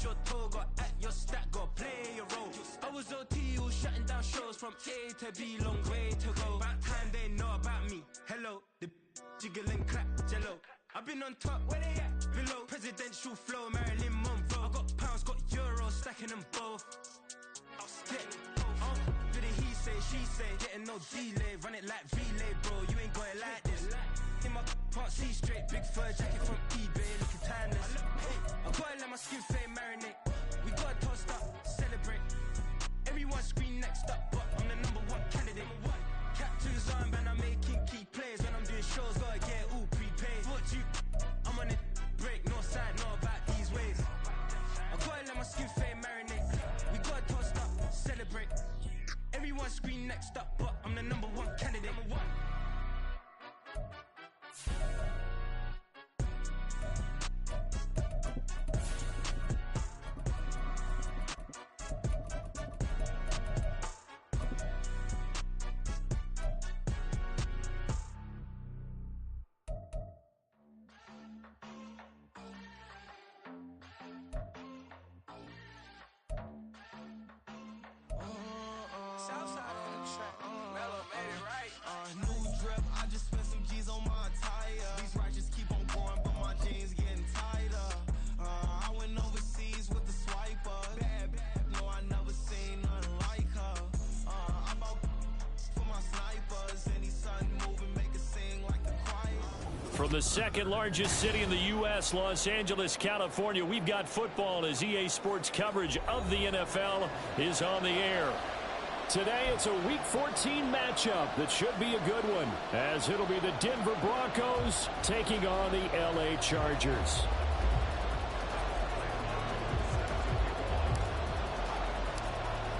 It's your toe, got at your stack, got play your role. I was OT, all shutting down shows from A to B, long way to go. About time they know about me. Hello, the jiggle and clap, jello. I've been on top, where they at? Below, presidential flow, Marilyn Monroe. I got pounds, got euros, stacking them both. Do the he say, she say, getting no delay, run it like relay, bro. You ain't got it like this. In my can't see straight, big fur jacket from eBay, looking timeless. I gotta let my skin fade marinate. We gotta toast up, celebrate. Everyone scream next up, but I'm the #1 candidate. Captain's on, and I'm making key plays. When I'm doing shows, gotta get all prepaid. What you? I'm on it, break, no side, no about these ways. I gotta let my skin fade marinate. We gotta toast up, celebrate. Everyone scream next up, but I'm the #1 candidate. From the second largest city in the U.S., Los Angeles, California, we've got football as EA Sports coverage of the NFL is on the air. Today, it's a Week 14 matchup that should be a good one, as it'll be the Denver Broncos taking on the L.A. Chargers.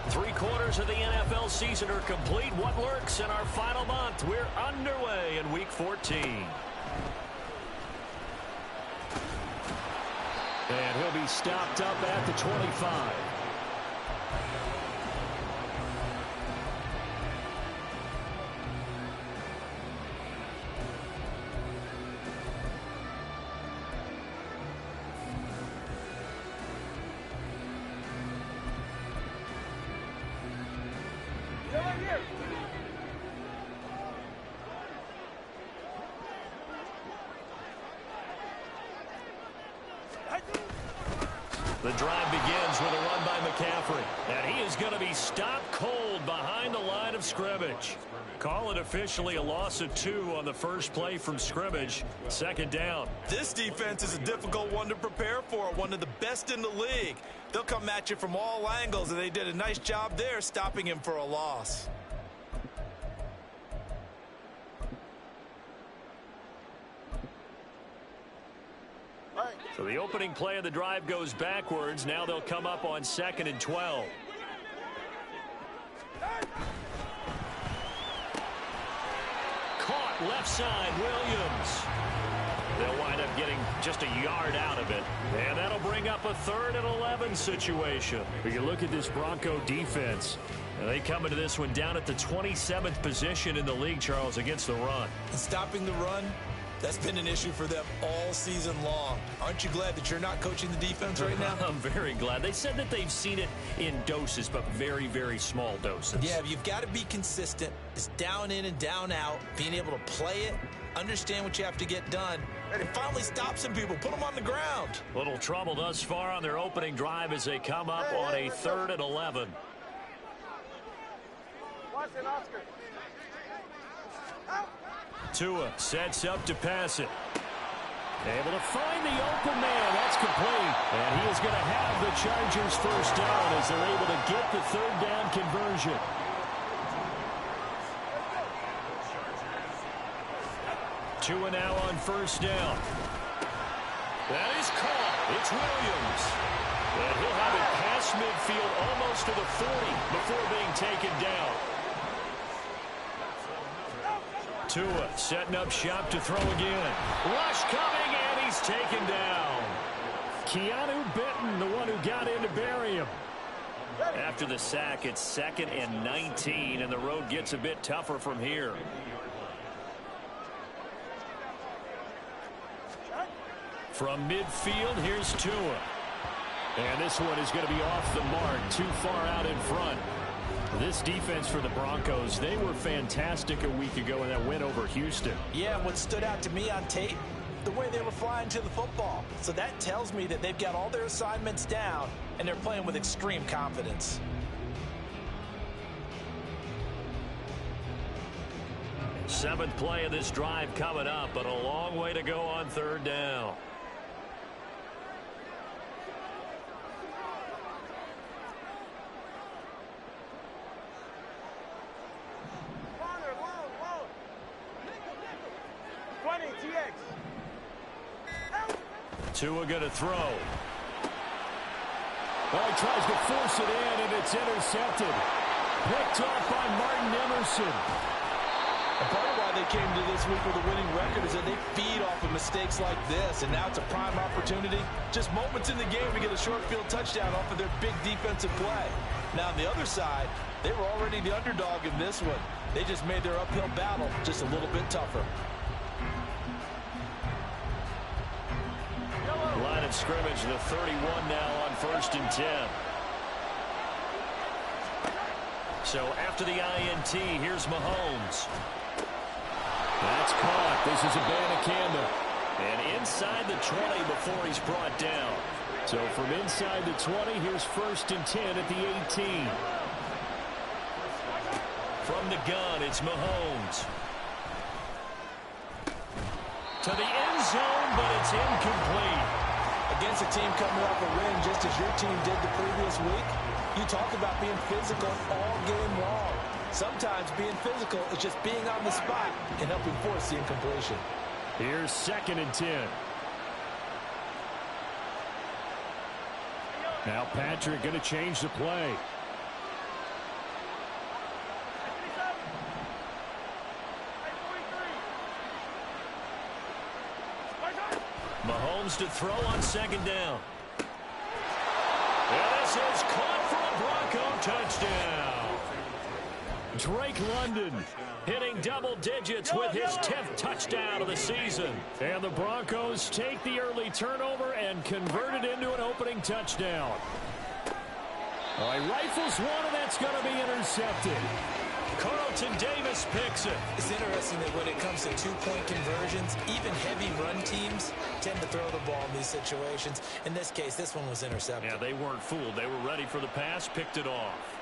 Three-quarters of the NFL season are complete. What lurks in our final month? We're underway in Week 14. And he'll be stopped up at the 25. The drive begins with a run by McCaffrey. And he is going to be stopped cold behind the line of scrimmage. Call it officially a loss of 2 on the first play from scrimmage. Second down. This defense is a difficult one to prepare for, one of the best in the league. They'll come at you from all angles, and they did a nice job there stopping him for a loss. So the opening play of the drive goes backwards. Now they'll come up on 2nd and 12. Caught left side, Williams. They'll wind up getting just a yard out of it. And that'll bring up a 3rd and 11 situation. But you look at this Bronco defense. And they come into this one down at the 27th position in the league, Charles, against the run. And stopping the run, that's been an issue for them all season long. Aren't you glad that you're not coaching the defense right now? I'm very glad. They said that they've seen it in doses, but very, very small doses. Yeah, you've got to be consistent. It's down in and down out, being able to play it, understand what you have to get done, and finally stop some people, put them on the ground. Little trouble thus far on their opening drive as they come up on a 3rd and 11. Watch it, Oscar. Tua sets up to pass it. Able to find the open man. That's complete. And he is going to have the Chargers first down as they're able to get the 3rd down conversion. Tua now on first down. That is caught. It's Williams. And he'll have it past midfield almost to the 40 before being taken down. Tua setting up shop to throw again. Rush coming, and he's taken down. Keanu Benton, the one who got in to bury him. After the sack, it's 2nd and 19, and the road gets a bit tougher from here. From midfield, here's Tua. And this one is going to be off the mark, too far out in front. This defense for the Broncos, they were fantastic a week ago in that win over Houston. Yeah, what stood out to me on tape, the way they were flying to the football. So that tells me that they've got all their assignments down, and they're playing with extreme confidence. Seventh play of this drive coming up, but a long way to go on third down. Tua going to throw. Well, he tries to force it in, and it's intercepted. Picked off by Martin Emerson. And part of why they came to this week with a winning record is that they feed off of mistakes like this, and now it's a prime opportunity. Just moments in the game to get a short field touchdown off of their big defensive play. Now, on the other side, they were already the underdog in this one. They just made their uphill battle just a little bit tougher. Line of scrimmage, the 31 now on 1st and 10. So after the INT, here's Mahomes. That's caught. This is Abanikanda. And inside the 20 before he's brought down. So from inside the 20, here's 1st and 10 at the 18. From the gun, it's Mahomes. To the end zone, but it's incomplete. Against a team coming off a win just as your team did the previous week, you talk about being physical all game long. Sometimes being physical is just being on the spot and helping force the incompletion. Here's 2nd and 10. Now Patrick going to change the play. Mahomes to throw on 2nd down. And this is caught for a Bronco touchdown. Drake London hitting double digits with his 10th touchdown of the season. And the Broncos take the early turnover and convert it into an opening touchdown. All right, rifles one, and that's going to be intercepted. Carlton Davis picks it. It's interesting that when it comes to two-point conversions, even heavy run teams tend to throw the ball in these situations. In this case, this one was intercepted. Yeah, they weren't fooled. They were ready for the pass, picked it off.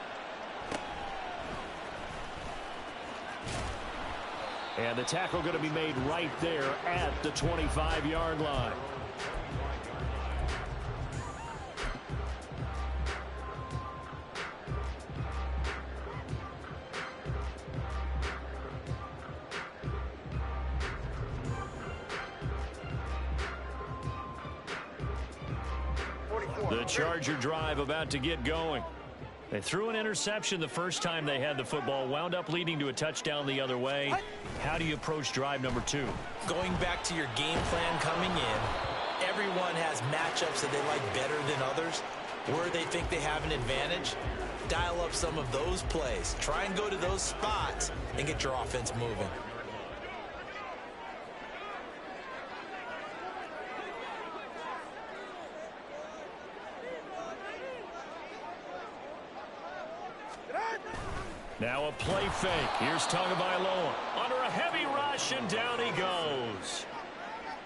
And the tackle going to be made right there at the 25-yard line. The Charger drive about to get going. They threw an interception the first time they had the football, wound up leading to a touchdown the other way. How do you approach drive number 2? Going back to your game plan coming in, everyone has matchups that they like better than others. Where they think they have an advantage, dial up some of those plays. Try and go to those spots and get your offense moving. Now a play fake. Here's Tagovailoa under a heavy rush, and down he goes.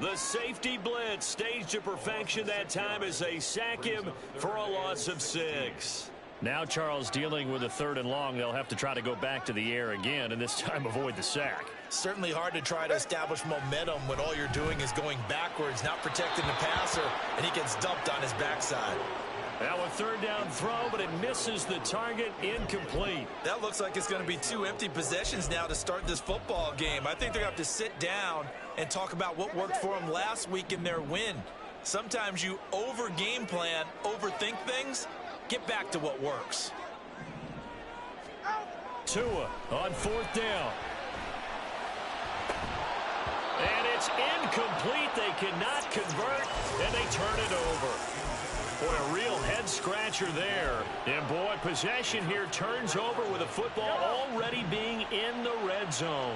The safety blitz staged to perfection that time as they sack him for a loss of 6. Now Charles dealing with a 3rd and long. They'll have to try to go back to the air again, and this time avoid the sack. Certainly hard to try to establish momentum when all you're doing is going backwards, not protecting the passer, and he gets dumped on his backside. Now a 3rd down throw, but it misses the target, incomplete. That looks like it's going to be 2 empty possessions now to start this football game. I think they're going to have to sit down and talk about what worked for them last week in their win. Sometimes you over-game plan, overthink things. Get back to what works. Tua on 4th down. And it's incomplete. They cannot convert, and they turn it over. Boy, a real head-scratcher there. And, boy, possession here turns over with the football already being in the red zone.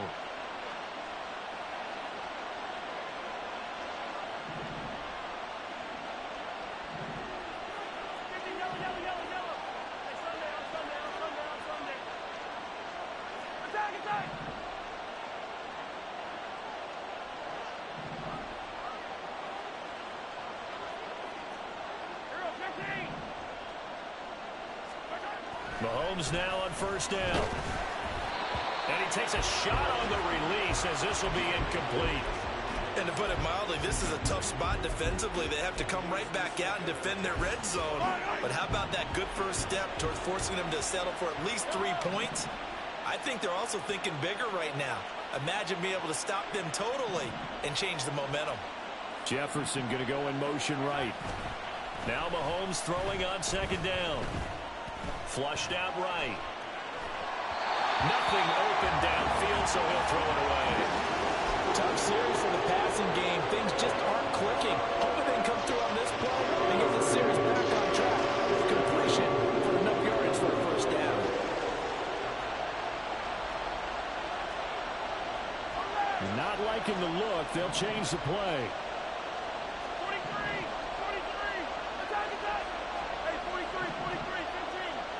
Mahomes now on first down. And he takes a shot on the release as this will be incomplete. And to put it mildly, this is a tough spot defensively. They have to come right back out and defend their red zone. But how about that good first step towards forcing them to settle for at least 3 points? I think they're also thinking bigger right now. Imagine being able to stop them totally and change the momentum. Jefferson going to go in motion right. Now Mahomes throwing on second down. Flushed out right. Nothing open downfield, so he'll throw it away. Tough series for the passing game. Things just aren't clicking. Hoping they can come through on this play and get the series back on track with completion for enough yards for a first down. Not liking the look. They'll change the play. 43, 43. Attack, attack. Hey, 43, 43, 15.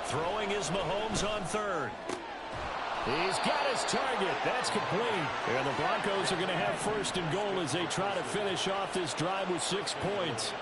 Throwing is Mahomes on third. He's got his target. That's complete. And the Broncos are going to have first and goal as they try to finish off this drive with 6 points.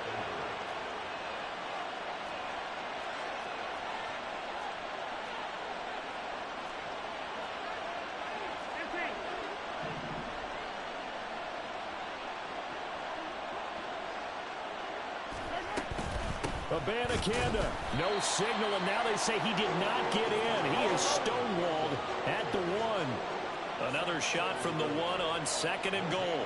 Abanikanda, no signal, and now they say he did not get in. He is stonewalled at the 1. Another shot from the 1 on second and goal.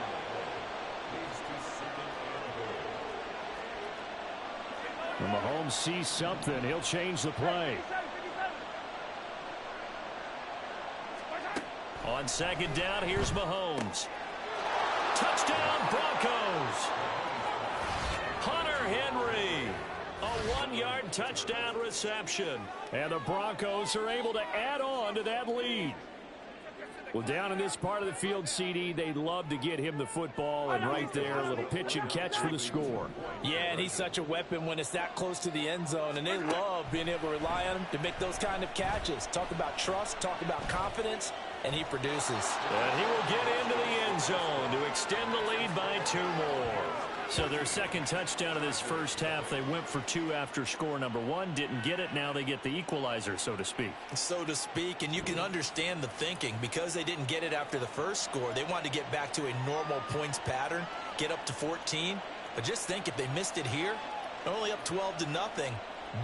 When Mahomes sees something, he'll change the play. On second down, here's Mahomes. Touchdown, Broncos! Hunter Henry. A 1-yard touchdown reception. And the Broncos are able to add on to that lead. Well, down in this part of the field, CD, they'd love to get him the football. And right there, a little pitch and catch for the score. Yeah, and he's such a weapon when it's that close to the end zone. And they love being able to rely on him to make those kind of catches. Talk about trust, talk about confidence, and he produces. And he will get into the end zone to extend the lead by 2 more. So their second touchdown of this first half, they went for 2 after score number 1. Didn't get it. Now they get the equalizer, so to speak. So to speak, and you can understand the thinking. Because they didn't get it after the first score, they wanted to get back to a normal points pattern, get up to 14. But just think, if they missed it here, only up 12-0,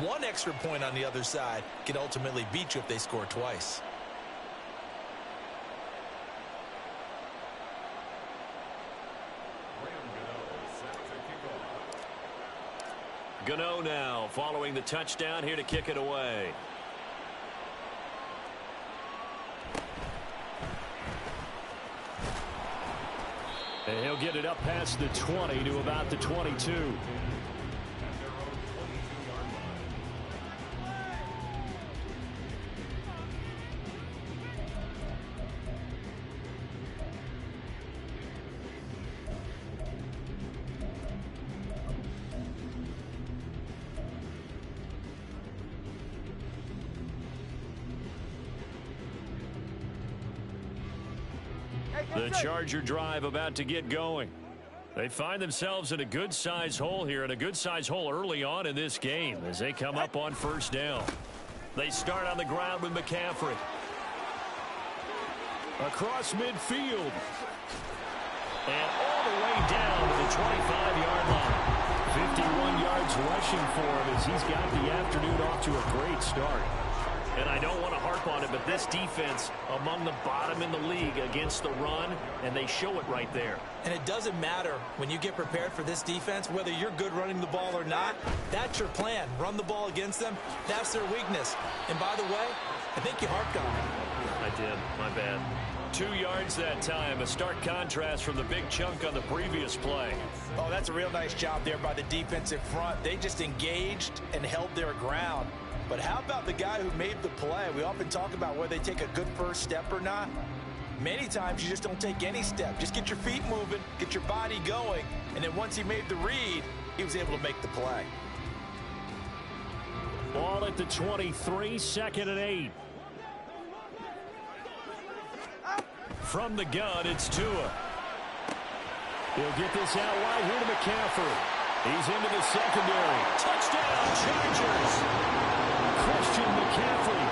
1 extra point on the other side can ultimately beat you if they score twice. Gano now following the touchdown here to kick it away. And he'll get it up past the 20 to about the 22. The Charger drive about to get going. They find themselves in a good-sized hole here, and a good-sized hole early on in this game as they come up on first down. They start on the ground with McCaffrey. Across midfield. And all the way down to the 25-yard line. 51 yards rushing for him as he's got the afternoon off to a great start. And I don't want to harp on it, but this defense among the bottom in the league against the run, and they show it right there. And it doesn't matter when you get prepared for this defense, whether you're good running the ball or not, that's your plan. Run the ball against them. That's their weakness. And by the way, I think you harped on it. I did. My bad. 2 yards that time. A stark contrast from the big chunk on the previous play. Oh, that's a real nice job there by the defensive front. They just engaged and held their ground. But how about the guy who made the play? We often talk about whether they take a good first step or not. Many times you just don't take any step. Just get your feet moving, get your body going, and then once he made the read, he was able to make the play. Ball at the 23, 2nd and 8. From the gun, it's Tua. He'll get this out wide here to McCaffrey. He's into the secondary. Touchdown, Chargers. Christian McCaffrey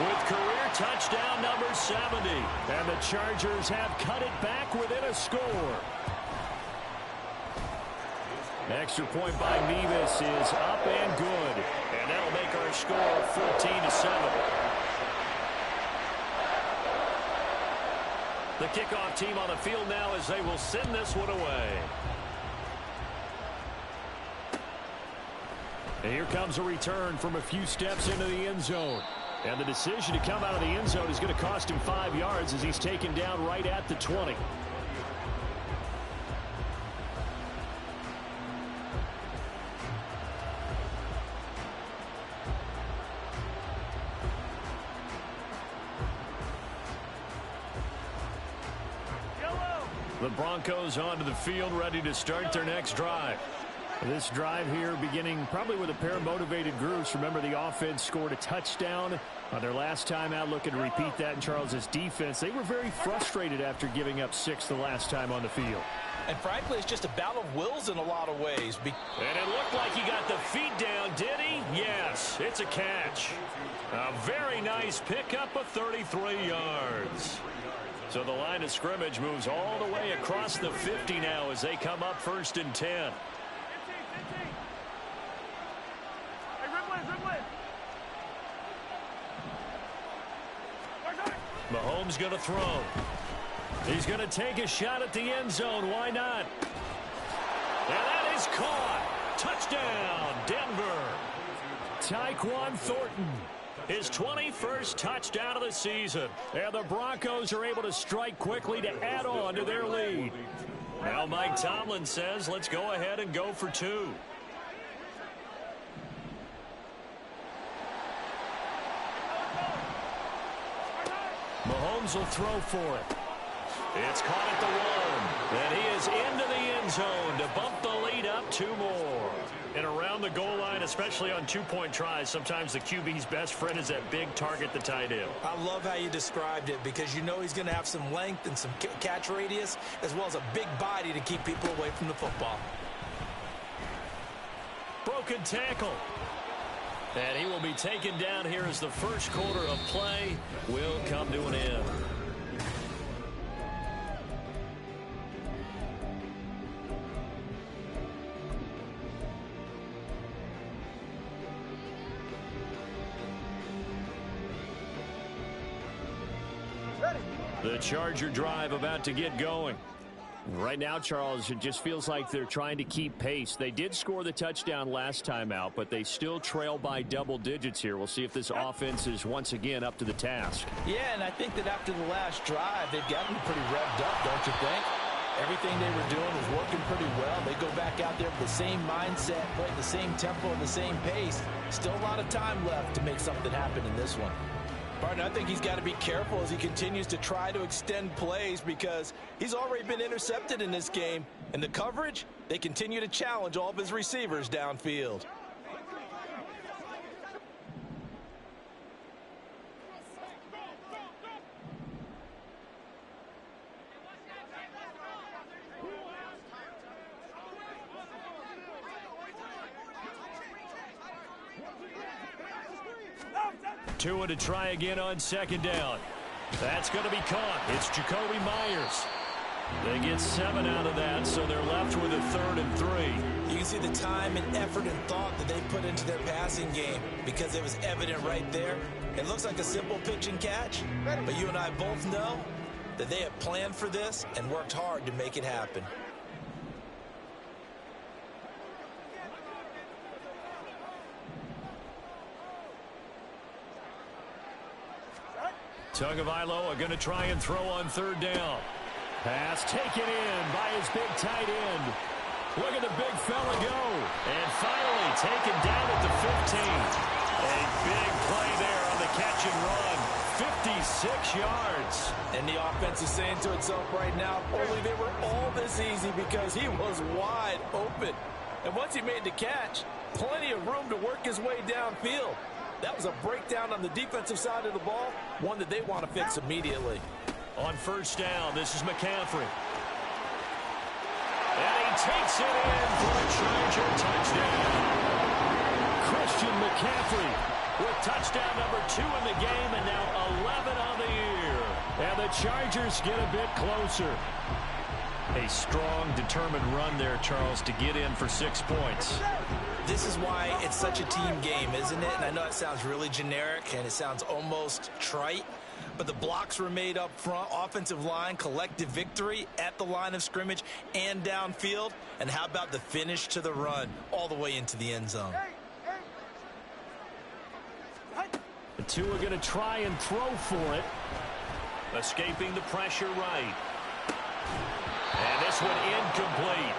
with career touchdown number 70. And the Chargers have cut it back within a score. Extra point by Nevis is up and good. And that'll make our score 14-7. The kickoff team on the field now as they will send this one away. And here comes a return from a few steps into the end zone. And the decision to come out of the end zone is going to cost him 5 yards as he's taken down right at the 20. The Broncos onto the field, ready to start their next drive. This drive here beginning probably with a pair of motivated groups. Remember, the offense scored a touchdown on their last time out. Looking to repeat that in Charles's defense. They were very frustrated after giving up 6 the last time on the field. And frankly, it's just a battle of wills in a lot of ways. And it looked like he got the feet down, did he? Yes, it's a catch. A very nice pickup of 33 yards. So the line of scrimmage moves all the way across the 50 now as they come up 1st and 10. Mahomes going to throw. He's going to take a shot at the end zone. Why not? And that is caught. Touchdown, Denver. Tyquan Thornton, his 21st touchdown of the season. And the Broncos are able to strike quickly to add on to their lead. Now Mike Tomlin says, let's go ahead and go for 2. Mahomes will throw for it. It's caught at the 1. And he is into the end zone to bump the lead up 2 more. And around the goal line, especially on 2-point tries, sometimes the QB's best friend is that big target, the tight end. I love how you described it because you know he's going to have some length and some catch radius as well as a big body to keep people away from the football. Broken tackle. And he will be taken down here as the first quarter of play will come to an end. The Charger drive about to get going. Right now, Charles, it just feels like they're trying to keep pace. They did score the touchdown last time out, but they still trail by double digits here. We'll see if this offense is once again up to the task. Yeah, and I think that after the last drive, they've gotten pretty revved up, don't you think? Everything they were doing was working pretty well. They go back out there with the same mindset, play at the same tempo and the same pace. Still a lot of time left to make something happen in this one. Barton, I think he's got to be careful as he continues to try to extend plays because he's already been intercepted in this game. And the coverage, they continue to challenge all of his receivers downfield. Tua to try again on 2nd down. That's going to be caught. It's Jacoby Myers. They get 7 out of that, so they're left with a 3rd and 3. You can see the time and effort and thought that they put into their passing game because it was evident right there. It looks like a simple pitch and catch, but you and I both know that they have planned for this and worked hard to make it happen. Tagovailoa going to try and throw on 3rd down. Pass taken in by his big tight end. Look at the big fella go. And finally taken down at the 15. A big play there on the catch and run. 56 yards. And the offense is saying to itself right now, only they were all this easy because he was wide open. And once he made the catch, plenty of room to work his way downfield. That was a breakdown on the defensive side of the ball, one that they want to fix immediately. On 1st down, this is McCaffrey. takes it in for a Charger touchdown. Christian McCaffrey with touchdown number 2 in the game, and now 11 on the year. And the Chargers get a bit closer. A strong, determined run there, Charles, to get in for 6 points. This is why it's such a team game, isn't it? And I know it sounds really generic and it sounds almost trite, but the blocks were made up front, offensive line, collective victory at the line of scrimmage and downfield. And how about the finish to the run all the way into the end zone? The two are going to try and throw for it. Escaping the pressure right. And this one incomplete.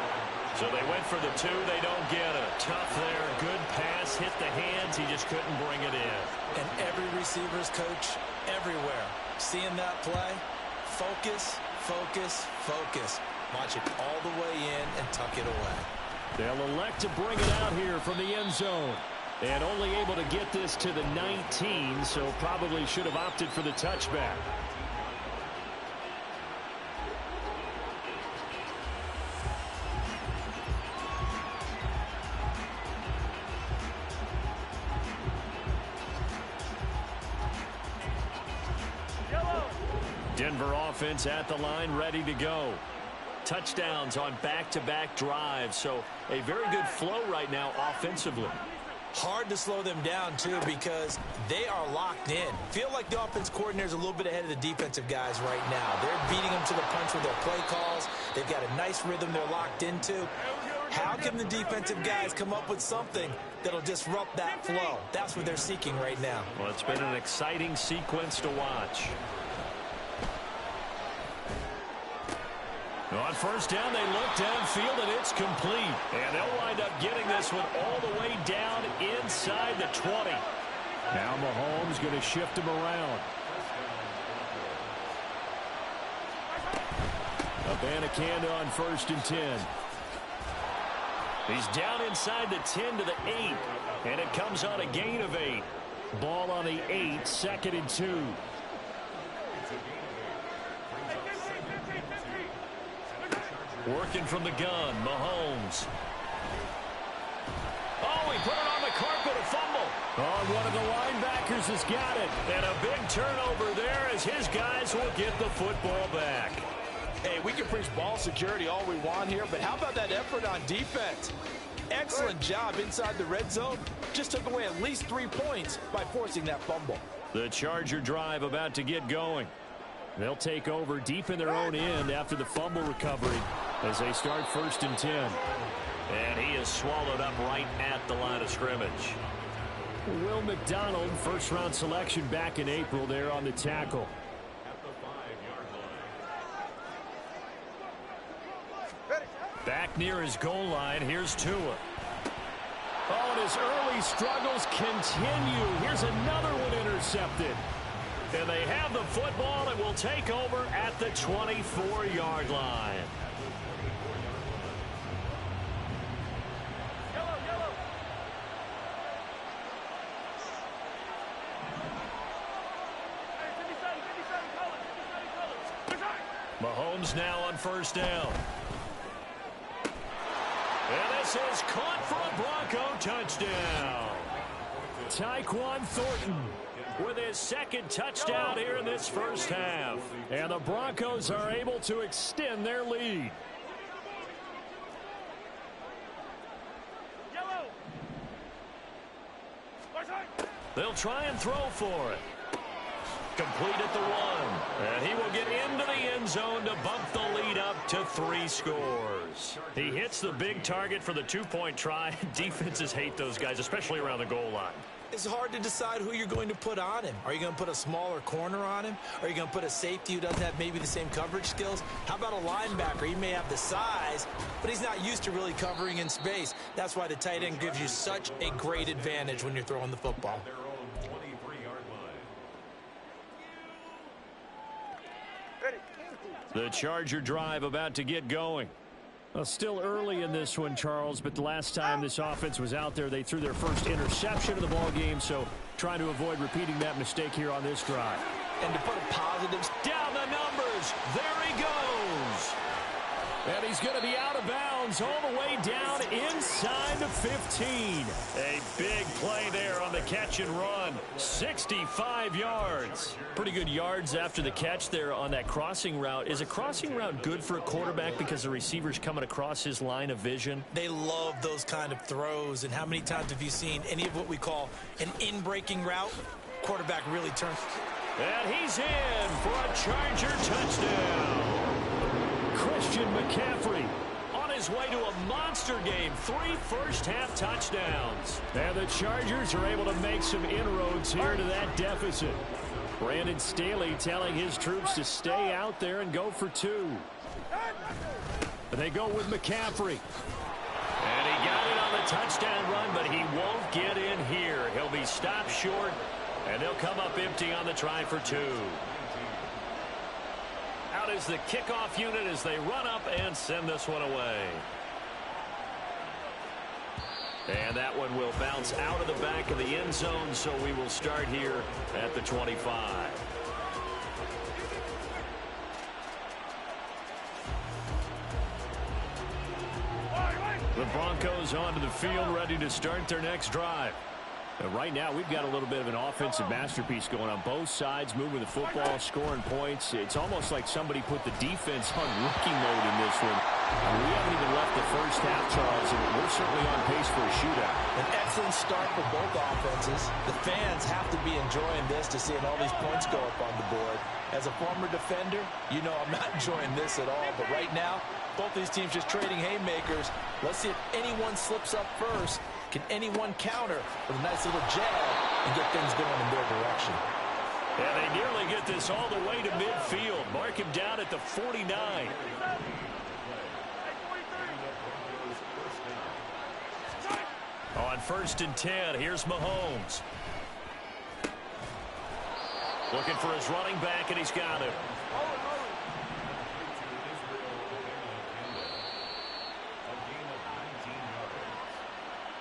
So they went for the 2. They don't get it. Tough there. Good pass. Hit the hands. He just couldn't bring it in. And every receiver's coach everywhere. Seeing that play, focus, focus, focus. Watch it all the way in and tuck it away. They'll elect to bring it out here from the end zone. And only able to get this to the 19, so probably should have opted for the touchback. Denver offense at the line, ready to go. Touchdowns on back-to-back drives, so a very good flow right now offensively. Hard to slow them down, too, because they are locked in. Feel like the offense coordinator is a little bit ahead of the defensive guys right now. They're beating them to the punch with their play calls. They've got a nice rhythm they're locked into. How can the defensive guys come up with something that'll disrupt that flow? That's what they're seeking right now. Well, it's been an exciting sequence to watch. On first down, they look downfield, and it's complete. And they'll wind up getting this one all the way down inside the 20. Now Mahomes going to shift him around. Abanikanda on 1st and 10. He's down inside the 10 to the 8. And it comes on a gain of 8. Ball on the 8, 2nd and 2. Working from the gun, Mahomes. Oh, he put it on the carpet, a fumble. Oh, one of the linebackers has got it. And a big turnover there as his guys will get the football back. Hey, we can preach ball security all we want here, but how about that effort on defense? Excellent job inside the red zone. Just took away at least 3 points by forcing that fumble. The Charger drive about to get going. They'll take over deep in their own end after the fumble recovery as they start 1st and 10. And he is swallowed up right at the line of scrimmage. Will McDonald, first-round selection back in April there on the tackle. Back near his goal line, here's Tua. Oh, and his early struggles continue. Here's another one intercepted. And they have the football and will take over at the 24-yard line. Mahomes now on 1st down. And this is caught for a Bronco touchdown. Tyquan Thornton with his 2nd touchdown here in this first half. And the Broncos are able to extend their lead. They'll try and throw for it. Complete at the 1. And he will get into the end zone to bump the lead up to 3 scores. He hits the big target for the 2-point try. Defenses hate those guys, especially around the goal line. It's hard to decide who you're going to put on him. Are you going to put a smaller corner on him? Are you going to put a safety who doesn't have maybe the same coverage skills? How about a linebacker? He may have the size, but he's not used to really covering in space. That's why the tight end gives you such a great advantage when you're throwing the football. The Charger drive about to get going. Well, still early in this one, Charles, but the last time this offense was out there, they threw their first interception of the ball game, so trying to avoid repeating that mistake here on this drive. And to put a positive down the numbers, there he goes. And he's going to be out of bounds all the way down inside the 15. A big play there on the catch and run. 65 yards. Pretty good yards after the catch there on that crossing route. Is a crossing route good for a quarterback because the receiver's coming across his line of vision? They love those kind of throws. And how many times have you seen any of what we call an in-breaking route? Quarterback really turns. And he's in for a Charger touchdown. Christian McCaffrey on his way to a monster game. 3 first-half touchdowns. And the Chargers are able to make some inroads here to that deficit. Brandon Staley telling his troops to stay out there and go for 2. They go with McCaffrey. And he got it on the touchdown run, but he won't get in here. He'll be stopped short, and they'll come up empty on the try for 2. Out is the kickoff unit as they run up and send this one away. And that one will bounce out of the back of the end zone, so we will start here at the 25. The Broncos onto the field, ready to start their next drive. Right now, we've got a little bit of an offensive masterpiece going on both sides, moving the football, scoring points. It's almost like somebody put the defense on rookie mode in this one. We haven't even left the first half, Charles, and we're certainly on pace for a shootout. An excellent start for both offenses. The fans have to be enjoying this to seeing all these points go up on the board. As a former defender, you know I'm not enjoying this at all. But right now, both these teams just trading haymakers. Let's see if anyone slips up first. Can anyone counter with a nice little jab and get things going in their direction? And they nearly get this all the way to midfield. Mark him down at the 49. On 1st and 10, here's Mahomes. Looking for his running back, and he's got him.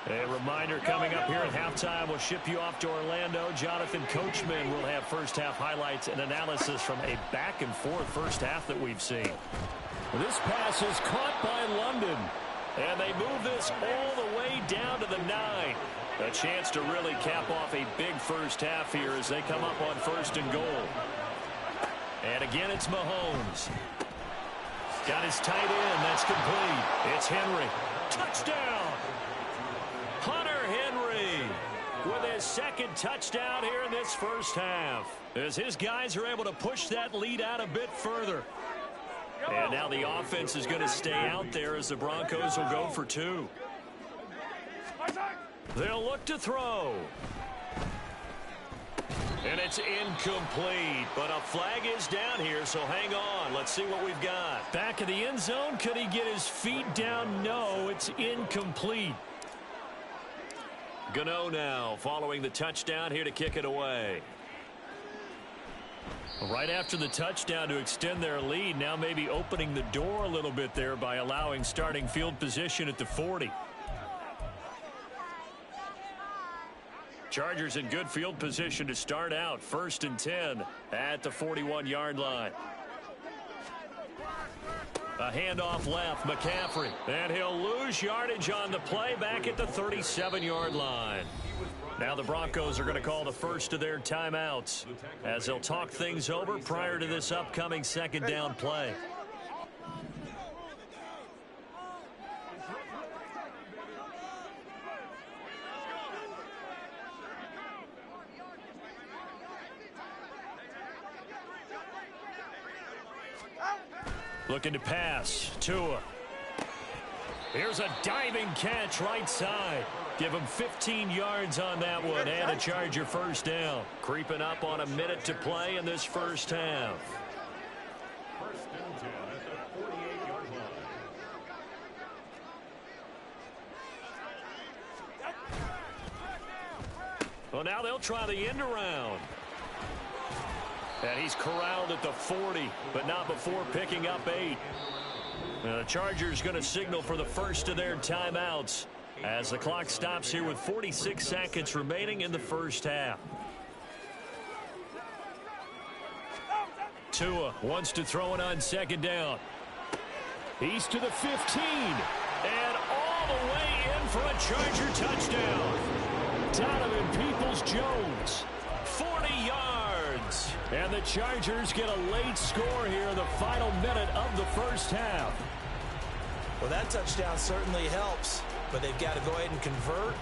A reminder coming up here at halftime. We'll ship you off to Orlando. Jonathan Coachman will have first-half highlights and analysis from a back-and-forth first half that we've seen. This pass is caught by London. And they move this all the way down to the 9. A chance to really cap off a big first half here as they come up on 1st and goal. And again, it's Mahomes. Got his tight end. That's complete. It's Henry. Touchdown! Hunter Henry with his 2nd touchdown here in this first half. As his guys are able to push that lead out a bit further. And now the offense is going to stay out there as the Broncos will go for 2. They'll look to throw. And it's incomplete, but a flag is down here, so hang on. Let's see what we've got. Back of the end zone. Could he get his feet down? No, it's incomplete. Gano now following the touchdown here to kick it away. Right after the touchdown to extend their lead, now maybe opening the door a little bit there by allowing starting field position at the 40. Chargers in good field position to start out. 1st and 10 at the 41-yard line. A handoff left, McCaffrey. And he'll lose yardage on the play back at the 37-yard line. Now the Broncos are going to call the first of their timeouts as they'll talk things over prior to this upcoming 2nd down play. Looking to pass. Tua. Here's a diving catch right side. Give him 15 yards on that one and a Charger first down. Creeping up on a minute to play in this first half. Well, now they'll try the end around. And he's corralled at the 40, but not before picking up 8. The Chargers going to signal for the first of their timeouts as the clock stops here with 46 seconds remaining in the first half. Tua wants to throw it on 2nd down. He's to the 15. And all the way in for a Charger touchdown. Donovan Peoples-Jones, 40 yards. And the Chargers get a late score here in the final minute of the first half. Well, that touchdown certainly helps, but they've got to go ahead and convert,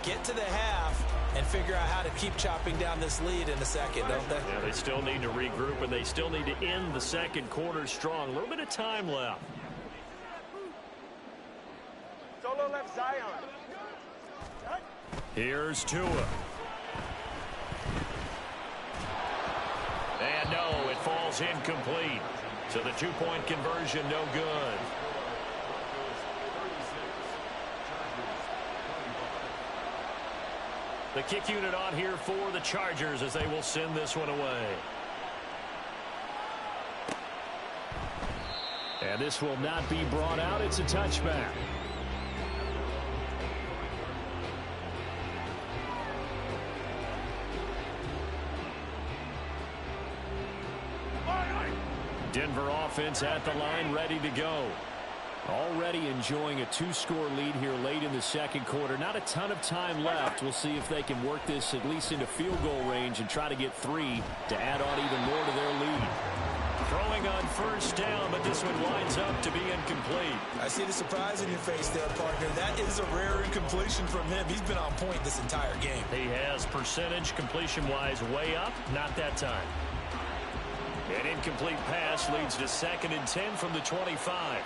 get to the half, and figure out how to keep chopping down this lead in the second, don't they? Yeah, they still need to regroup, and they still need to end the second quarter strong. A little bit of time left. Solo left Zion. Here's Tua. And no, it falls incomplete. So the two-point conversion, no good. The kick unit on here for the Chargers as they will send this one away. And this will not be brought out. It's a touchback. Denver offense at the line, ready to go. Already enjoying a two-score lead here late in the second quarter. Not a ton of time left. We'll see if they can work this at least into field goal range and try to get 3 to add on even more to their lead. Throwing on first down, but this one winds up to be incomplete. I see the surprise in your face there, partner. That is a rare incompletion from him. He's been on point this entire game. He has percentage completion-wise way up. Not that time. An incomplete pass leads to 2nd and 10 from the 25.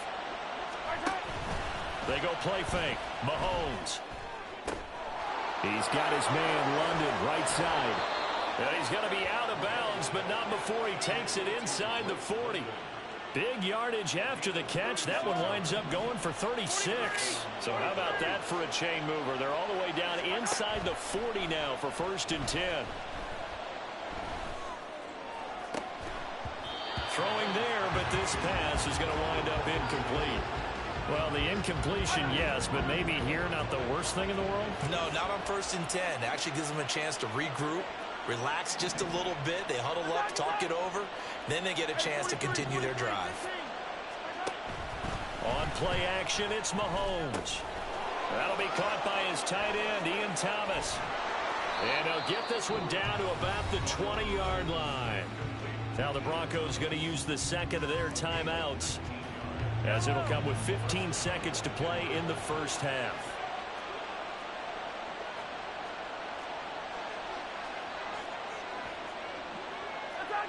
They go play fake. Mahomes. He's got his man London right side. And he's going to be out of bounds, but not before he takes it inside the 40. Big yardage after the catch. That one winds up going for 36. So how about that for a chain mover? They're all the way down inside the 40 now for 1st and 10. Throwing there, but this pass is going to wind up incomplete. Well, the incompletion, yes, but maybe here not the worst thing in the world? No, not on 1st and 10. It actually gives them a chance to regroup, relax just a little bit. They huddle up, talk it over. Then they get a chance to continue their drive. On play action, it's Mahomes. That'll be caught by his tight end, Ian Thomas. And he'll get this one down to about the 20-yard line. Now the Broncos going to use the second of their timeouts, as it'll come with 15 seconds to play in the first half.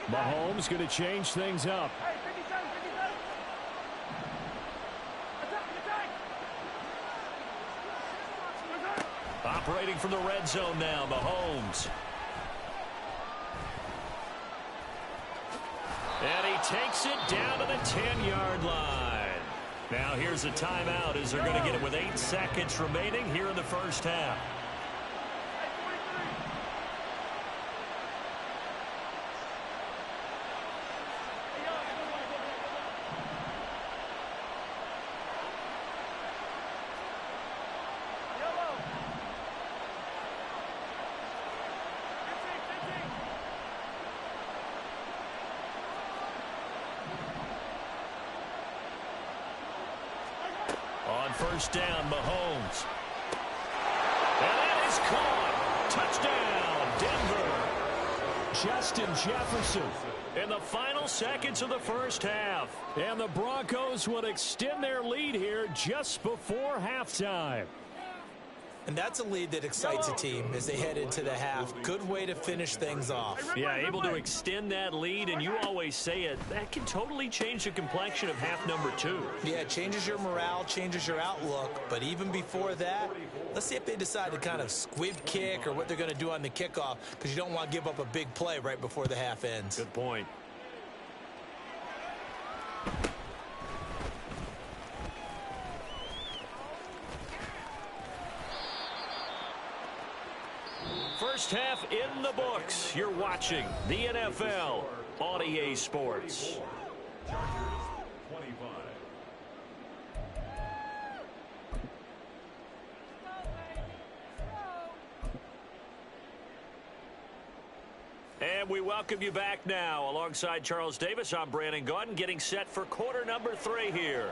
Mahomes going to change things up. Operating from the red zone now, Mahomes. And he takes it down to the 10-yard line. Now here's a timeout as they're going to get it with 8 seconds remaining here in the first half. On first down, Mahomes. And that is caught. Touchdown, Denver. Justin Jefferson in the final seconds of the first half. And the Broncos would extend their lead here just before halftime. And that's a lead that excites a team as they head into the half. Good way to finish things off. Yeah, able to extend that lead, and you always say it, that can totally change the complexion of half number 2. Yeah, it changes your morale, changes your outlook. But even before that, let's see if they decide to kind of squib kick or what they're going to do on the kickoff, because you don't want to give up a big play right before the half ends. Good point. First half in the books. You're watching the NFL on EA Sports. And we welcome you back now. Alongside Charles Davis, I'm Brandon Gaudin, getting set for quarter number 3 here.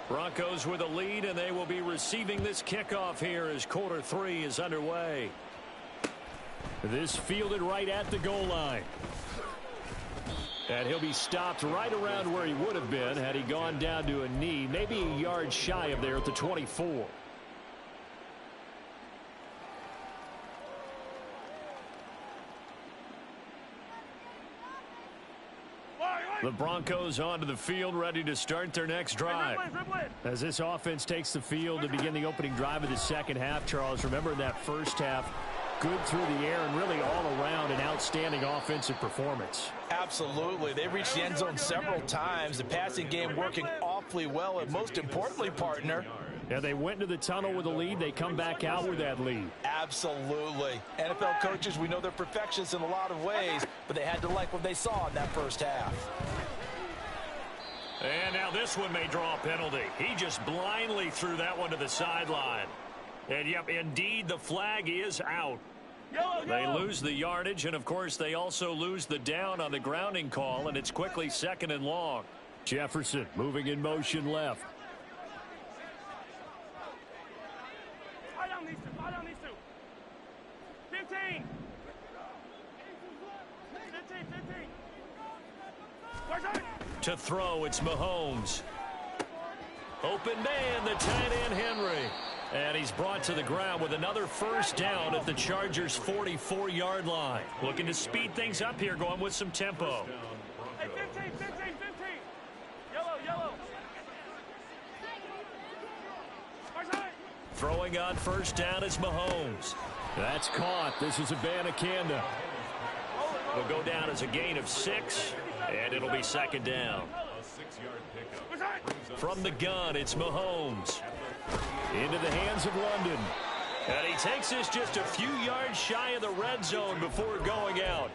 Broncos with a lead, and they will be receiving this kickoff here as quarter 3 is underway. This fielded right at the goal line. And he'll be stopped right around where he would have been had he gone down to a knee, maybe a yard shy of there at the 24. The Broncos onto the field, ready to start their next drive. As this offense takes the field to begin the opening drive of the second half, Charles, remember in that first half, good through the air and really all around an outstanding offensive performance. Absolutely. They reached the end zone several times. The passing game working awfully well, and most importantly, partner, yeah, they went into the tunnel with a lead. They come back out with that lead. Absolutely. NFL coaches, we know they're perfectionists in a lot of ways, but they had to like what they saw in that first half. And now this one may draw a penalty. He just blindly threw that one to the sideline. And, yep, indeed, the flag is out. They lose the yardage, and, of course, they also lose the down on the grounding call, and it's quickly 2nd and long. Jefferson moving in motion left. Fly down these two. 15. 15. To throw, it's Mahomes. Open man, the tight end Henry. And he's brought to the ground with another first down at the Chargers' 44-yard line. Looking to speed things up here, going with some tempo. Hey, 15. Yellow. Throwing on first down is Mahomes. That's caught. This is Abanikanda. Will go down as a gain of 6, and it'll be 2nd down. From the gun, it's Mahomes. Into the hands of London. And he takes this just a few yards shy of the red zone before going out.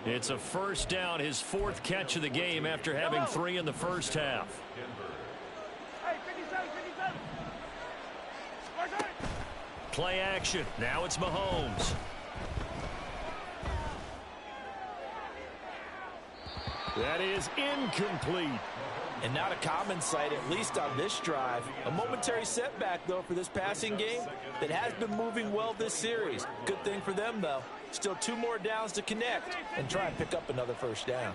It's a first down, his 4th catch of the game after having 3 in the first half. Hey, 57. Play action. Now it's Mahomes. That is incomplete. And not a common sight, at least on this drive. A momentary setback, though, for this passing game that has been moving well this series. Good thing for them, though. Still 2 more downs to connect and try and pick up another first down.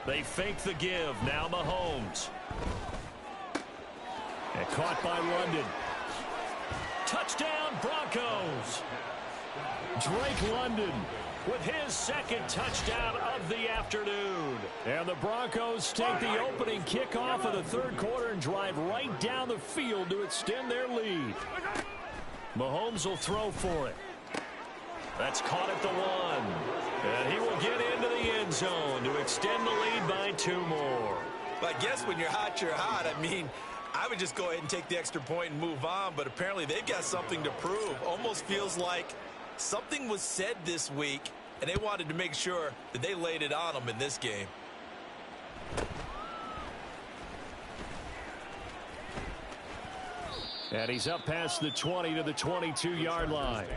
They fake the give. Now Mahomes. And caught by London. Touchdown, Broncos. Drake London with his 2nd touchdown of the afternoon. And the Broncos take the opening kickoff of the 3rd quarter and drive right down the field to extend their lead. Mahomes will throw for it. That's caught at the 1. And he will get into the end zone to extend the lead by 2 more. But I guess when you're hot, you're hot. I mean, I would just go ahead and take the extra point and move on, but apparently they've got something to prove. Almost feels like something was said this week, and they wanted to make sure that they laid it on them in this game. And he's up past the 20 to the 22-yard line.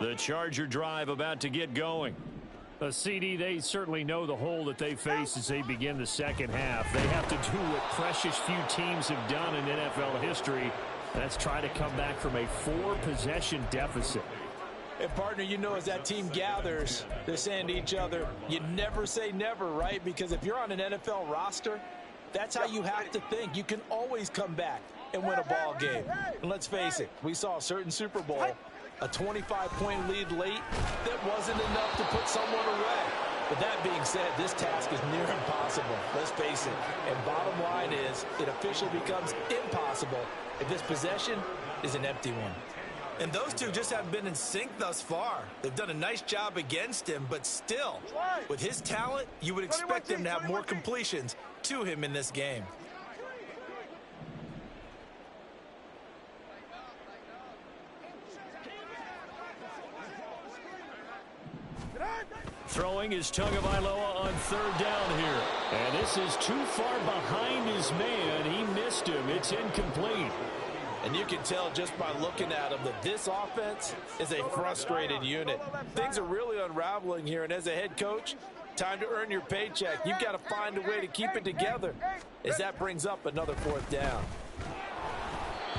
The Charger drive about to get going. A CD, they certainly know the hole that they face as they begin the second half. They have to do what precious few teams have done in NFL history. That's try to come back from a 4-possession deficit. And, partner, you know, as that team gathers, they're saying to each other, you never say never, right? Because if you're on an NFL roster, that's how you have to think. You can always come back and win a ball game. And let's face it, we saw a certain Super Bowl, a 25-point lead late that wasn't enough to put someone away. But that being said, this task is near impossible. Let's face it. And bottom line is, it officially becomes impossible if this possession is an empty one. And those two just haven't been in sync thus far. They've done a nice job against him, but still, with his talent, you would expect them to have more completions to him in this game. Throwing is Tagovailoa on third down here. And this is too far behind his man. He missed him. It's incomplete. And you can tell just by looking at him that this offense is a frustrated unit. Things are really unraveling here, and as a head coach, time to earn your paycheck. You've got to find a way to keep it together as that brings up another fourth down.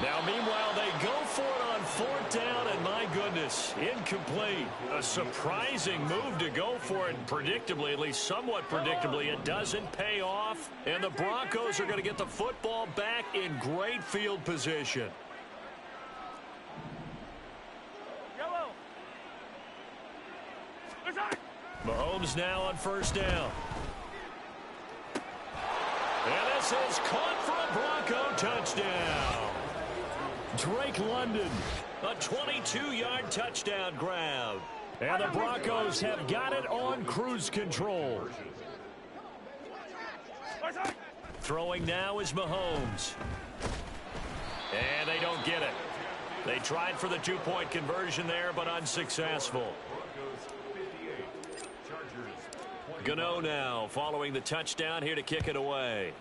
Now, meanwhile, they go for it on fourth down, and my goodness, incomplete. A surprising move to go for it, predictably, at least somewhat predictably. It doesn't pay off, and the Broncos are going to get the football back in great field position. Yellow. Mahomes now on first down. And this is caught for a Bronco touchdown. Drake London, a 22-yard touchdown grab. And the Broncos have got it on cruise control. Throwing now is Mahomes. And they don't get it. They tried for the two-point conversion there, but unsuccessful. Gano now following the touchdown here to kick it away.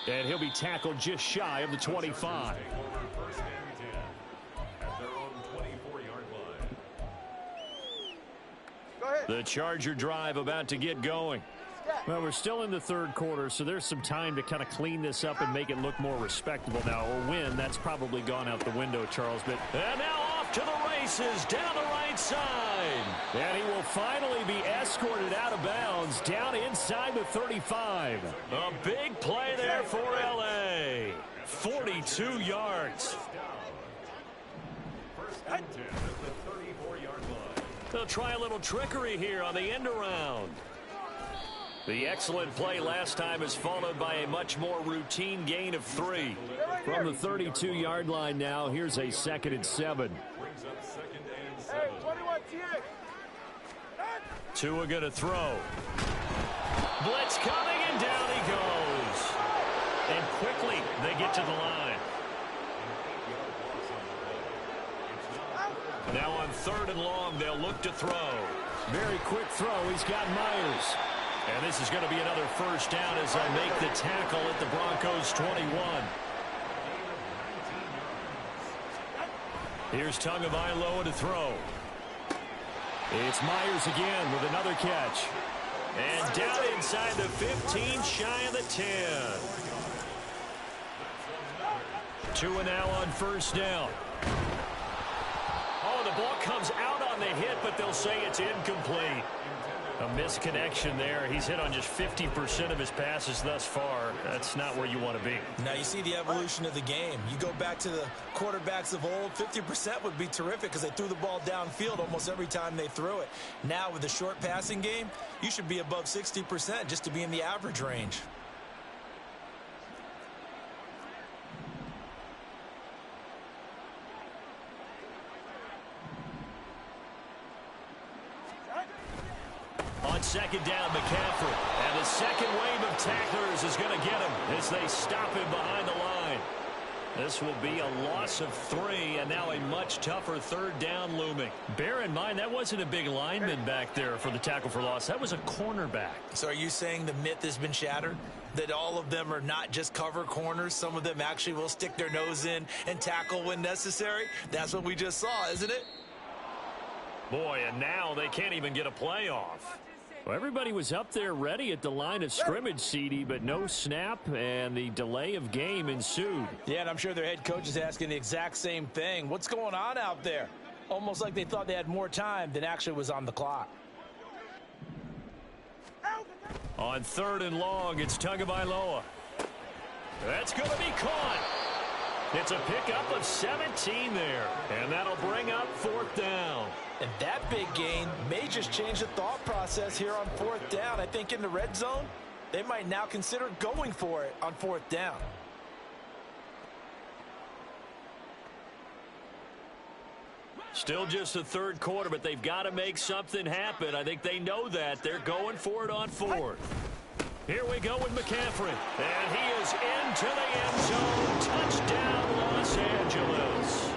And he'll be tackled just shy of the 25. The Charger drive about to get going. Well, we're still in the third quarter, so there's some time to kind of clean this up and make it look more respectable now. Or win, that's probably gone out the window, Charles. But and now off to the races down the right side. And he will finally be escorted out of bounds down inside the 35. A big play there for L.A. 42 yards. They'll try a little trickery here on the end around. The excellent play last time is followed by a much more routine gain of 3. From the 32-yard line now, here's a 2nd and 7. Hey, 21 TX. Tua going to throw. Blitz coming, and down he goes. And quickly they get to the line. Now on 3rd and long, they'll look to throw. Very quick throw. He's got Myers. And this is going to be another first down as they'll make the tackle at the Broncos' 21. Here's Tagovailoa to throw. It's Myers again with another catch. And down inside the 15, shy of the 10. Tua now on first down. Oh, the ball comes out on the hit, but they'll say it's incomplete. A misconnection there. He's hit on just 50% of his passes thus far. That's not where you want to be. Now you see the evolution of the game. You go back to the quarterbacks of old, 50% would be terrific because they threw the ball downfield almost every time they threw it. Now with the short passing game, you should be above 60% just to be in the average range. On 2nd down, McCaffrey. And the second wave of tacklers is going to get him as they stop him behind the line. This will be a loss of 3, and now a much tougher 3rd down looming. Bear in mind, that wasn't a big lineman back there for the tackle for loss. That was a cornerback. So are you saying the myth has been shattered? That all of them are not just cover corners? Some of them actually will stick their nose in and tackle when necessary? That's what we just saw, isn't it? Boy, and now they can't even get a play off. Well, everybody was up there ready at the line of scrimmage, CD, but no snap, and the delay of game ensued. Yeah, and I'm sure their head coach is asking the exact same thing. What's going on out there? Almost like they thought they had more time than actually was on the clock. On 3rd and long, it's Tagovailoa. That's going to be caught. It's a pickup of 17 there, and that'll bring up 4th down. And that big gain may just change the thought process here on 4th down. I think in the red zone, they might now consider going for it on 4th down. Still just the 3rd quarter, but they've got to make something happen. I think they know that. They're going for it on 4th. Here we go with McCaffrey. And he is into the end zone. Touchdown, Los Angeles.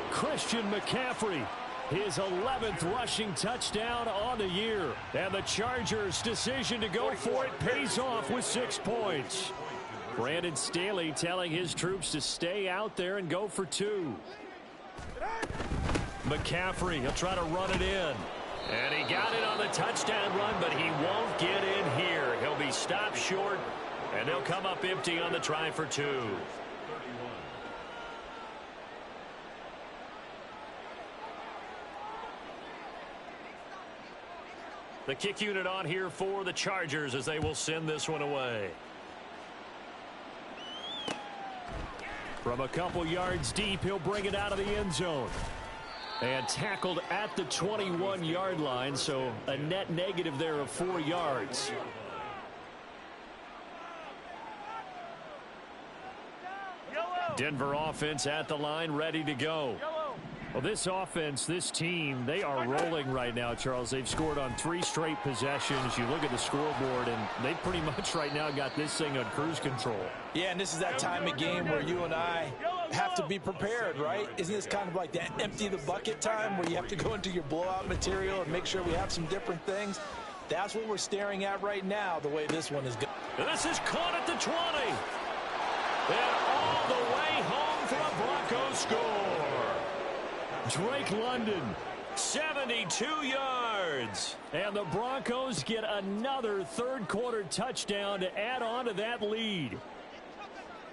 Christian McCaffrey, his 11th rushing touchdown on the year. And the Chargers' decision to go for it pays off with 6 points. Brandon Staley telling his troops to stay out there and go for 2. McCaffrey, he'll try to run it in. And he got it on the touchdown run, but he won't get in here. He'll be stopped short, and they'll come up empty on the try for 2. The kick unit on here for the Chargers as they will send this one away. From a couple yards deep, he'll bring it out of the end zone. And tackled at the 21-yard line, so a net negative there of 4 yards. Denver offense at the line, ready to go. Well, this offense, this team, they are rolling right now, Charles. They've scored on 3 straight possessions. You look at the scoreboard, and they pretty much right now got this thing on cruise control. Yeah, and this is that time of game where you and I have to be prepared, right? Isn't this kind of like that empty the bucket time where you have to go into your blowout material and make sure we have some different things? That's what we're staring at right now, the way this one is going. This is caught at the 20. And all the way home for a Broncos score. Drake London, 72 yards. And the Broncos get another third-quarter touchdown to add on to that lead.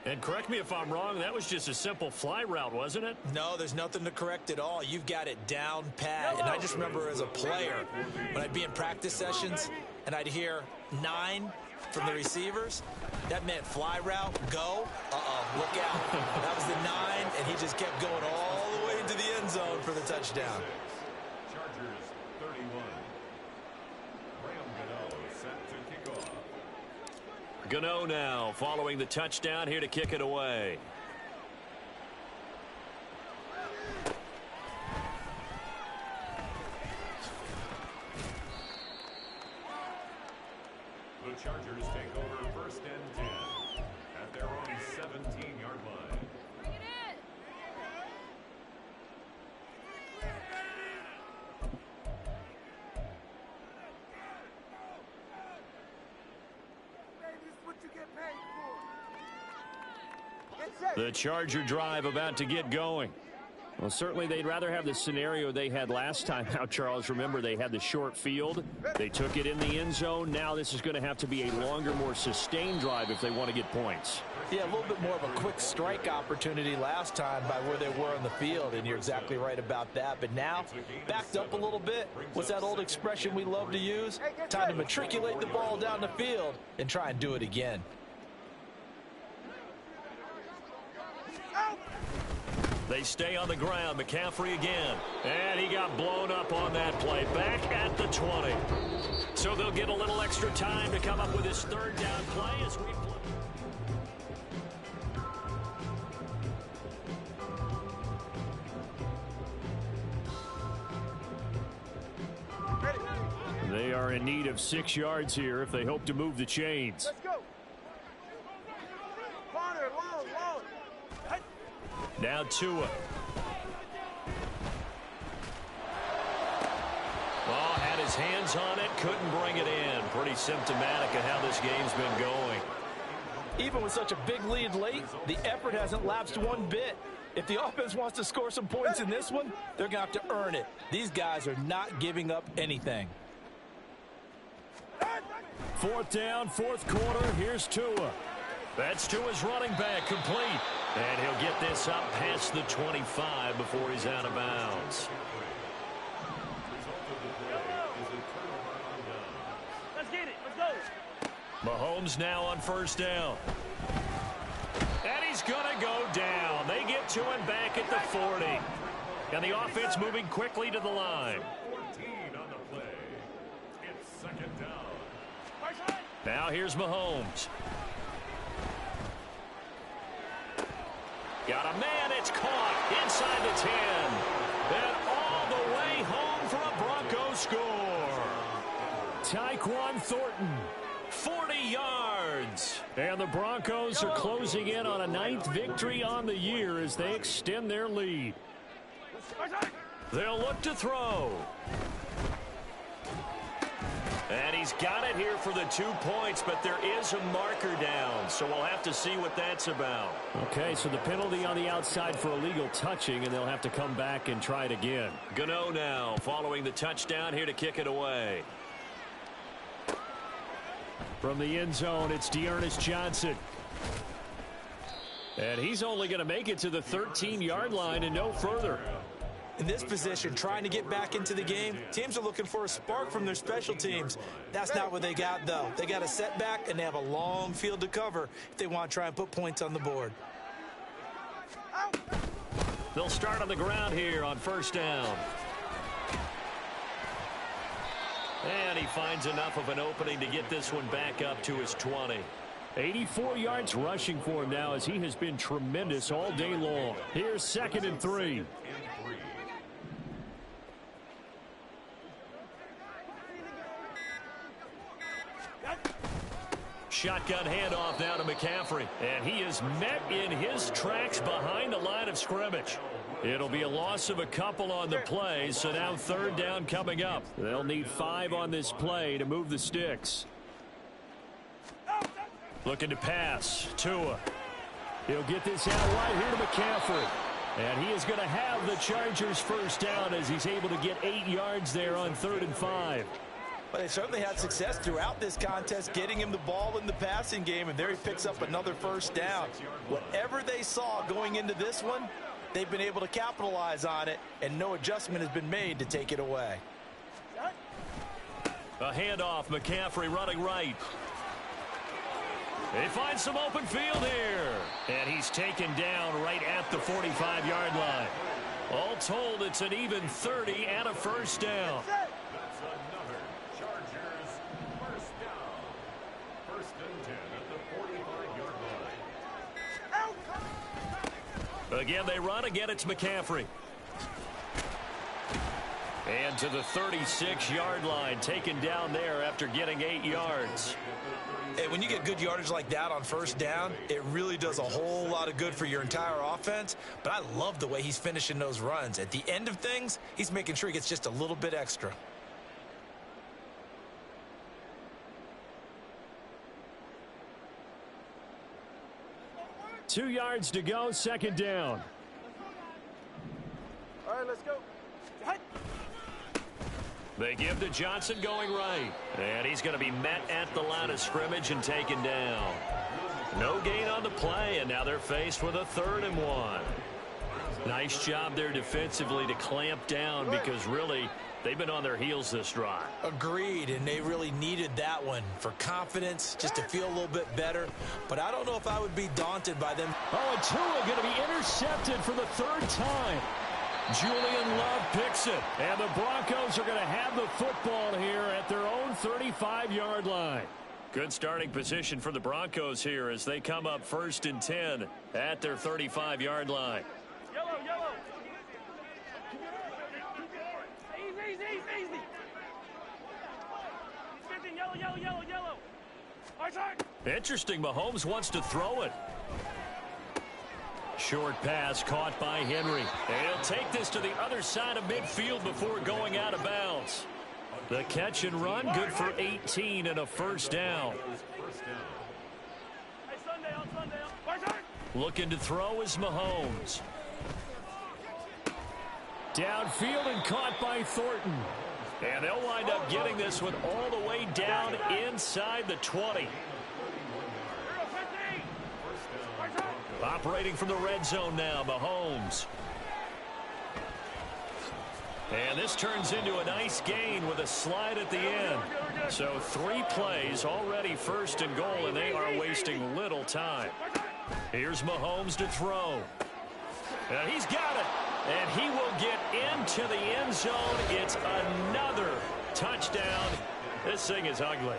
And correct me if I'm wrong, that was just a simple fly route, wasn't it? No, there's nothing to correct at all. You've got it down pat. And I just remember as a player, when I'd be in practice sessions and I'd hear 9 from the receivers, that meant fly route, go. Look out. That was the 9, and he just kept going all the way into the end zone for the touchdown. Chargers 31. Graham Gano set to kick off. Gano now following the touchdown here to kick it away. The Chargers take over 1st and 10 at their own 17-yard line. The Charger drive about to get going. Well, certainly they'd rather have the scenario they had last time out, Charles. Remember, they had the short field. They took it in the end zone. Now this is going to have to be a longer, more sustained drive if they want to get points. Yeah, a little bit more of a quick strike opportunity last time by where they were on the field, and you're exactly right about that. But now, backed up a little bit. What's that old expression we love to use? Time to matriculate the ball down the field and try and do it again. They stay on the ground. McCaffrey again. And he got blown up on that play. Back at the 20. So they'll get a little extra time to come up with his third down play as we play. They are in need of 6 yards here if they hope to move the chains. Let's go. Corner, long. Now Tua. Oh, had his hands on it, couldn't bring it in. Pretty symptomatic of how this game's been going. Even with such a big lead late, the effort hasn't lapsed one bit. If the offense wants to score some points in this one, they're going to have to earn it. These guys are not giving up anything. 4th down, 4th quarter. Here's Tua. That's Tua's running back, complete. And he'll get this up past the 25 before he's out of bounds. Let's get it. Let's go. Mahomes now on 1st down. And he's going to go down. They get to him back at the 40. And the offense moving quickly to the line. 14 on the play. It's 2nd down. Now here's Mahomes. Got a man, it's caught inside the 10. And all the way home for a Broncos score. Tyquan Thornton, 40 yards. And the Broncos are closing in on a 9th victory on the year as they extend their lead. They'll look to throw. And he's got it here for the 2 points, but there is a marker down, so we'll have to see what that's about. Okay, so the penalty on the outside for illegal touching, and they'll have to come back and try it again. Gano now following the touchdown here to kick it away. From the end zone, it's Dearness Johnson. And he's only going to make it to the 13-yard line and no further. In this position, trying to get back into the game, teams are looking for a spark from their special teams. That's not what they got, though. They got a setback, and they have a long field to cover if they want to try and put points on the board. They'll start on the ground here on first down. And he finds enough of an opening to get this one back up to his 20. 84 yards rushing for him now as he has been tremendous all day long. Here's 2nd and 3. Shotgun handoff now to McCaffrey. And he is met in his tracks behind the line of scrimmage. It'll be a loss of a couple on the play, so now 3rd down coming up. They'll need 5 on this play to move the sticks. Looking to pass. Tua. He'll get this out right here to McCaffrey. And he is going to have the Chargers first down as he's able to get 8 yards there on 3rd and 5. But they certainly had success throughout this contest, getting him the ball in the passing game, and there he picks up another first down. Whatever they saw going into this one, they've been able to capitalize on it, and no adjustment has been made to take it away. A handoff, McCaffrey running right. They find some open field here. And he's taken down right at the 45-yard line. All told, it's an even 30 and a first down. That's another Chargers first down. 1st and 10 at the 45-yard line. Again, they run. Again, it's McCaffrey. And to the 36-yard line, taken down there after getting 8 yards. Hey, when you get good yardage like that on first down, it really does a whole lot of good for your entire offense. But I love the way he's finishing those runs. At the end of things, he's making sure he gets just a little bit extra. Two yards to go, 2nd down. All right, let's go. They give to Johnson going right. And he's going to be met at the line of scrimmage and taken down. No gain on the play, and now they're faced with a 3rd and 1. Nice job there defensively to clamp down because really they've been on their heels this drive. Agreed, and they really needed that one for confidence, just to feel a little bit better. But I don't know if I would be daunted by them. Oh, and Tua going to be intercepted for the 3rd time. Julian Love picks it, and the Broncos are going to have the football here at their own 35-yard line. Good starting position for the Broncos here as they come up 1st and 10 at their 35-yard line. Yellow. Easy. 15, yellow. Interesting, Mahomes wants to throw it. Short pass caught by Henry. And he'll take this to the other side of midfield before going out of bounds. The catch and run, good for 18 and a first down. Looking to throw is Mahomes. Downfield and caught by Thornton. And they'll wind up getting this one all the way down inside the 20. Operating from the red zone now, Mahomes. And this turns into a nice gain with a slide at the end. So 3 plays, already 1st and goal, and they are wasting little time. Here's Mahomes to throw. And he's got it. And he will get into the end zone. It's another touchdown. This thing is ugly.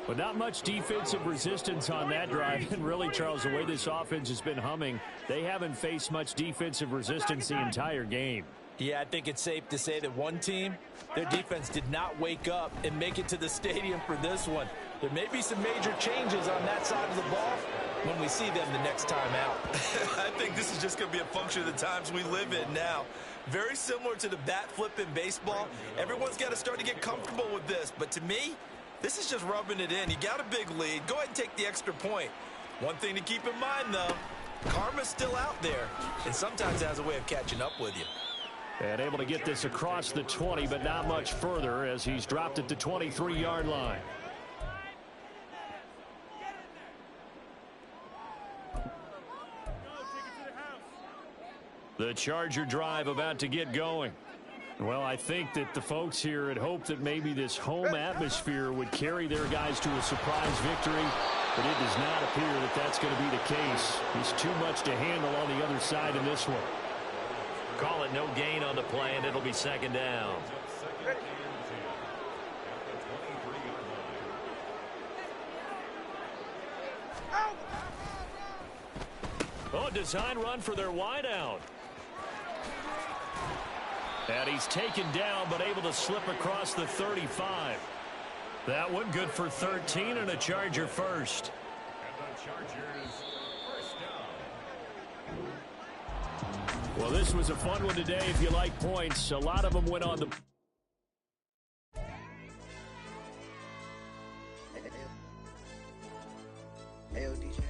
But not much defensive resistance on that drive. And really, Charles, the way this offense has been humming, they haven't faced much defensive resistance the entire game. Yeah, I think it's safe to say that one team, their defense did not wake up and make it to the stadium for this one. There may be some major changes on that side of the ball when we see them the next time out. I think this is just going to be a function of the times we live in now. Very similar to the bat flip in baseball. Everyone's got to start to get comfortable with this. But to me, this is just rubbing it in. You got a big lead. Go ahead and take the extra point. One thing to keep in mind, though, karma's still out there, and sometimes has a way of catching up with you. And able to get this across the 20, but not much further as he's dropped it to 23-yard line. The Charger drive about to get going. Well, I think that the folks here had hoped that maybe this home atmosphere would carry their guys to a surprise victory, but it does not appear that that's going to be the case. There's too much to handle on the other side in this one. Call it no gain on the play, and it'll be second down. Oh, design run for their wideout. And he's taken down, but able to slip across the 35. That one good for 13 and a Charger first. And the Chargers first down. Well, this was a fun one today if you like points. A lot of them went on the... Hey, DJ.